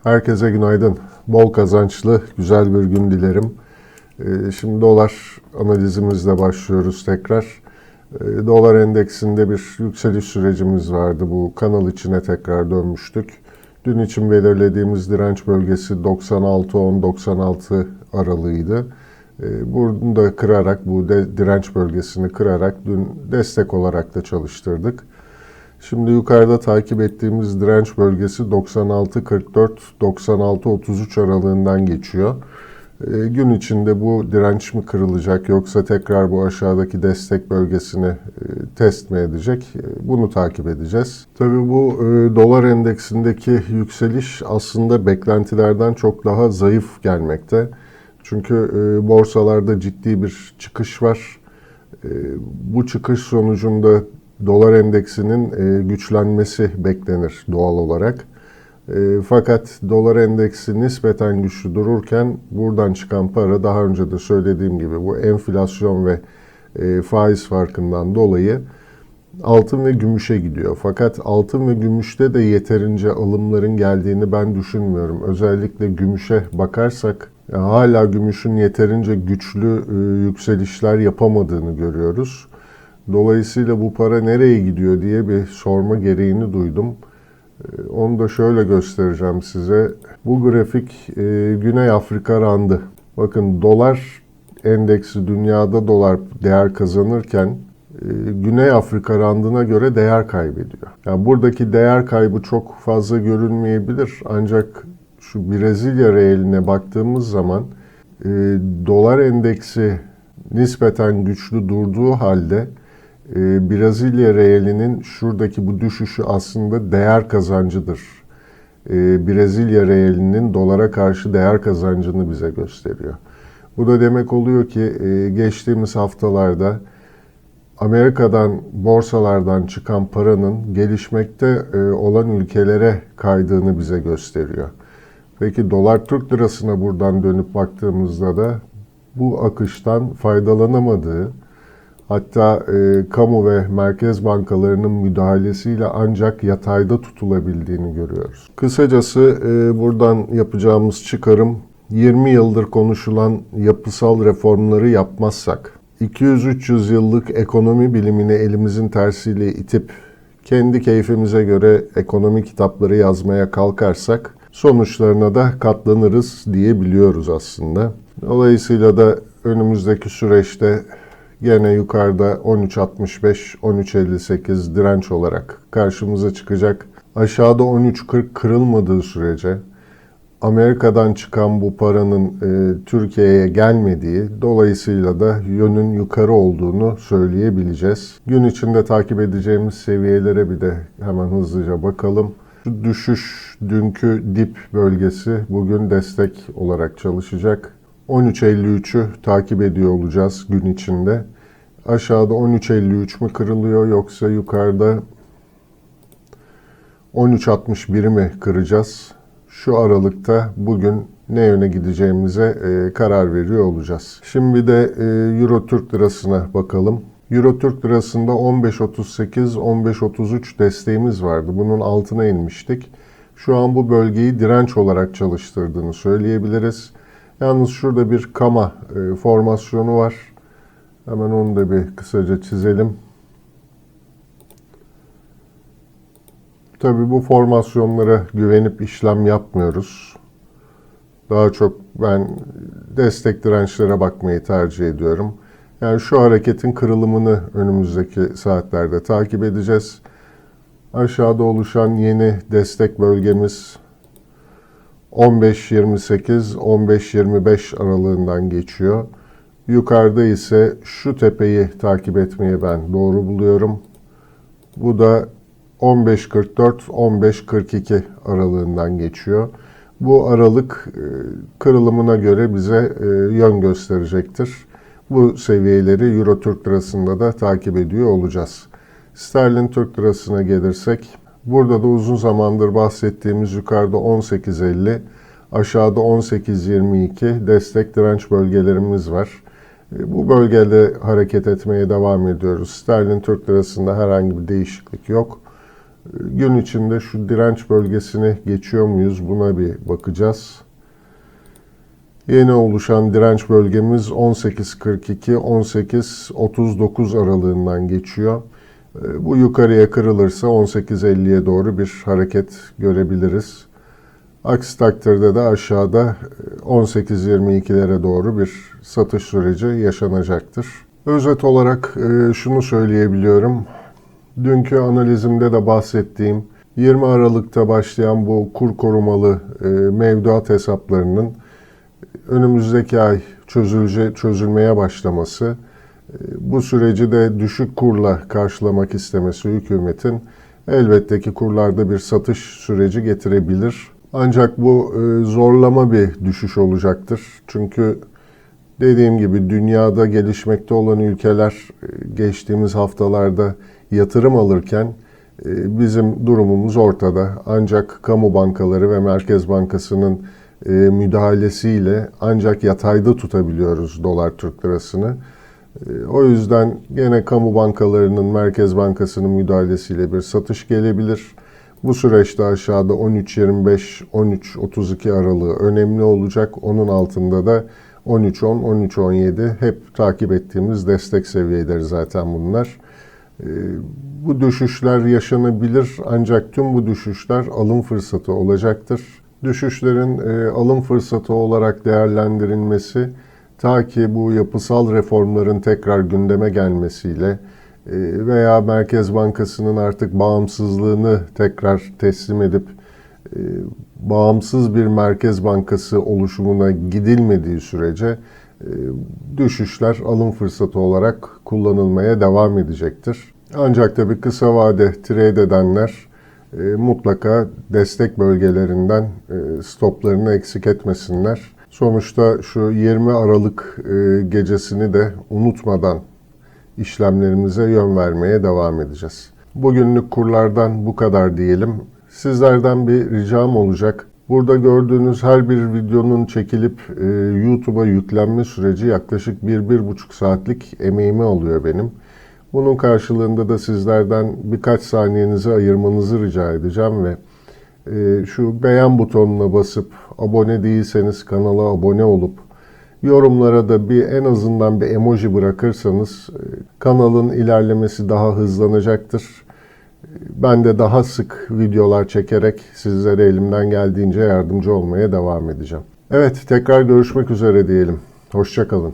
Herkese günaydın. Bol kazançlı, güzel bir gün dilerim. Şimdi dolar analizimizle başlıyoruz tekrar. Dolar endeksinde bir yükseliş sürecimiz vardı. Bu kanal içine tekrar dönmüştük. Dün için belirlediğimiz direnç bölgesi 96.10-96 aralığıydı. Bunu da kırarak, bu direnç bölgesini kırarak dün destek olarak da çalıştırdık. Şimdi yukarıda takip ettiğimiz direnç bölgesi 96.44-96.33 aralığından geçiyor. Gün içinde bu direnç mi kırılacak yoksa tekrar bu aşağıdaki destek bölgesini test mi edecek? Bunu takip edeceğiz. Tabii bu dolar endeksindeki yükseliş aslında beklentilerden çok daha zayıf gelmekte. Çünkü borsalarda ciddi bir çıkış var. Bu çıkış sonucunda dolar endeksinin güçlenmesi beklenir doğal olarak. Fakat dolar endeksi nispeten güçlü dururken buradan çıkan para daha önce de söylediğim gibi bu enflasyon ve faiz farkından dolayı altın ve gümüşe gidiyor. Fakat altın ve gümüşte de yeterince alımların geldiğini ben düşünmüyorum. Özellikle gümüşe bakarsak hala gümüşün yeterince güçlü yükselişler yapamadığını görüyoruz. Dolayısıyla bu para nereye gidiyor diye bir sorma gereğini duydum. Onu da şöyle göstereceğim size. Bu grafik Güney Afrika randı. Bakın dolar endeksi dünyada dolar değer kazanırken Güney Afrika randına göre değer kaybediyor. Yani buradaki değer kaybı çok fazla görünmeyebilir. Ancak şu Brezilya reeline baktığımız zaman dolar endeksi nispeten güçlü durduğu halde Brezilya reelinin şuradaki bu düşüşü aslında değer kazancıdır. Brezilya reelinin dolara karşı değer kazancını bize gösteriyor. Bu da demek oluyor ki geçtiğimiz haftalarda Amerika'dan, borsalardan çıkan paranın gelişmekte olan ülkelere kaydığını bize gösteriyor. Peki dolar Türk lirasına buradan dönüp baktığımızda da bu akıştan faydalanamadığı, hatta kamu ve merkez bankalarının müdahalesiyle ancak yatayda tutulabildiğini görüyoruz. Kısacası buradan yapacağımız çıkarım 20 yıldır konuşulan yapısal reformları yapmazsak, 200-300 yıllık ekonomi bilimini elimizin tersiyle itip kendi keyfimize göre ekonomi kitapları yazmaya kalkarsak sonuçlarına da katlanırız diyebiliyoruz aslında. Dolayısıyla da önümüzdeki süreçte gene yukarıda 13.65-13.58 direnç olarak karşımıza çıkacak. Aşağıda 13.40 kırılmadığı sürece Amerika'dan çıkan bu paranın Türkiye'ye gelmediği, dolayısıyla da yönün yukarı olduğunu söyleyebileceğiz. Gün içinde takip edeceğimiz seviyelere bir de hemen hızlıca bakalım. Şu düşüş, dünkü dip bölgesi bugün destek olarak çalışacak. 13.53'ü takip ediyor olacağız gün içinde. Aşağıda 13.53 mü kırılıyor yoksa yukarıda 13.61'i mi kıracağız? Şu aralıkta bugün ne yöne gideceğimize karar veriyor olacağız. Şimdi de Euro Türk Lirası'na bakalım. Euro Türk Lirası'nda 15.38-15.33 desteğimiz vardı. Bunun altına inmiştik. Şu an bu bölgeyi direnç olarak çalıştırdığını söyleyebiliriz. Yalnız şurada bir kama formasyonu var. Hemen onu da bir kısaca çizelim. Tabii bu formasyonlara güvenip işlem yapmıyoruz. Daha çok ben destek dirençlere bakmayı tercih ediyorum. Yani şu hareketin kırılımını önümüzdeki saatlerde takip edeceğiz. Aşağıda oluşan yeni destek bölgemiz 15.28-15.25 aralığından geçiyor. Yukarıda ise şu tepeyi takip etmeyi ben doğru buluyorum. Bu da 15.44-15.42 aralığından geçiyor. Bu aralık kırılımına göre bize yön gösterecektir. Bu seviyeleri Euro Türk Lirası'nda da takip ediyor olacağız. Sterlin Türk Lirası'na gelirsek, burada da uzun zamandır bahsettiğimiz yukarıda 18.50, aşağıda 18.22 destek direnç bölgelerimiz var. Bu bölgede hareket etmeye devam ediyoruz. Sterlin Türk Lirası'nda herhangi bir değişiklik yok. Gün içinde şu direnç bölgesini geçiyor muyuz? Buna bir bakacağız. Yeni oluşan direnç bölgemiz 18.42-18.39 aralığından geçiyor. Bu yukarıya kırılırsa 18.50'ye doğru bir hareket görebiliriz. Aksi takdirde de aşağıda 18.22'lere doğru bir satış süreci yaşanacaktır. Özet olarak şunu söyleyebiliyorum. Dünkü analizimde de bahsettiğim 20 Aralık'ta başlayan bu kur korumalı mevduat hesaplarının önümüzdeki ay çözülmeye başlaması, bu süreci de düşük kurla karşılamak istemesi hükümetin elbette ki kurlarda bir satış süreci getirebilir. Ancak bu zorlama bir düşüş olacaktır. Çünkü dediğim gibi dünyada gelişmekte olan ülkeler geçtiğimiz haftalarda yatırım alırken bizim durumumuz ortada. Ancak kamu bankaları ve Merkez Bankası'nın müdahalesiyle ancak yatayda tutabiliyoruz dolar Türk lirasını. O yüzden gene kamu bankalarının, Merkez Bankası'nın müdahalesiyle bir satış gelebilir. Bu süreçte aşağıda 13.25-13.32 aralığı önemli olacak. Onun altında da 13.10, 13.17 hep takip ettiğimiz destek seviyeleri zaten bunlar. Bu düşüşler yaşanabilir ancak tüm bu düşüşler alım fırsatı olacaktır. Düşüşlerin alım fırsatı olarak değerlendirilmesi ta ki bu yapısal reformların tekrar gündeme gelmesiyle veya Merkez Bankası'nın artık bağımsızlığını tekrar teslim edip bağımsız bir Merkez Bankası oluşumuna gidilmediği sürece düşüşler alım fırsatı olarak kullanılmaya devam edecektir. Ancak tabii kısa vade trade edenler mutlaka destek bölgelerinden stoplarını eksik etmesinler. Sonuçta şu 20 Aralık gecesini de unutmadan işlemlerimize yön vermeye devam edeceğiz. Bugünlük kurlardan bu kadar diyelim. Sizlerden bir ricam olacak. Burada gördüğünüz her bir videonun çekilip YouTube'a yüklenme süreci yaklaşık 1-1,5 saatlik emeğimi alıyor benim. Bunun karşılığında da sizlerden birkaç saniyenizi ayırmanızı rica edeceğim ve şu beğen butonuna basıp abone değilseniz kanala abone olup yorumlara da en azından bir emoji bırakırsanız kanalın ilerlemesi daha hızlanacaktır. Ben de daha sık videolar çekerek sizlere elimden geldiğince yardımcı olmaya devam edeceğim. Evet, tekrar görüşmek üzere diyelim. Hoşça kalın.